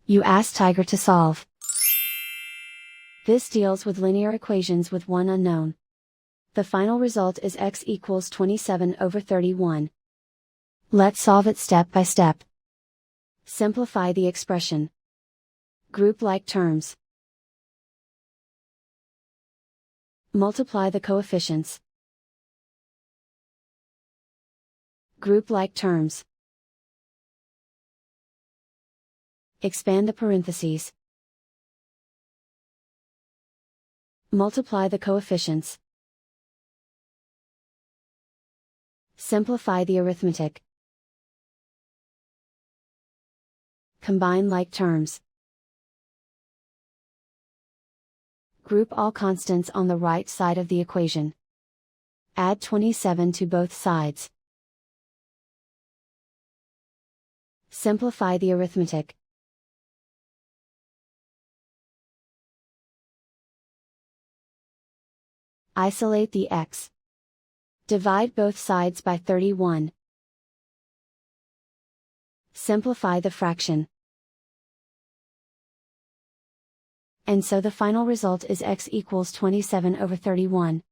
You ask Tiger to solve. This deals with linear equations with one unknown. The final result is x equals 27/31. Let's solve it step by step. Simplify the expression. Group like terms. Multiply the coefficients. Group like terms. Expand the parentheses. Multiply the coefficients. Simplify the arithmetic. Combine like terms. Group all constants on the right side of the equation. Add 27 to both sides. Simplify the arithmetic. Isolate the x. Divide both sides by 31. Simplify the fraction. And so the final result is x equals 27/31.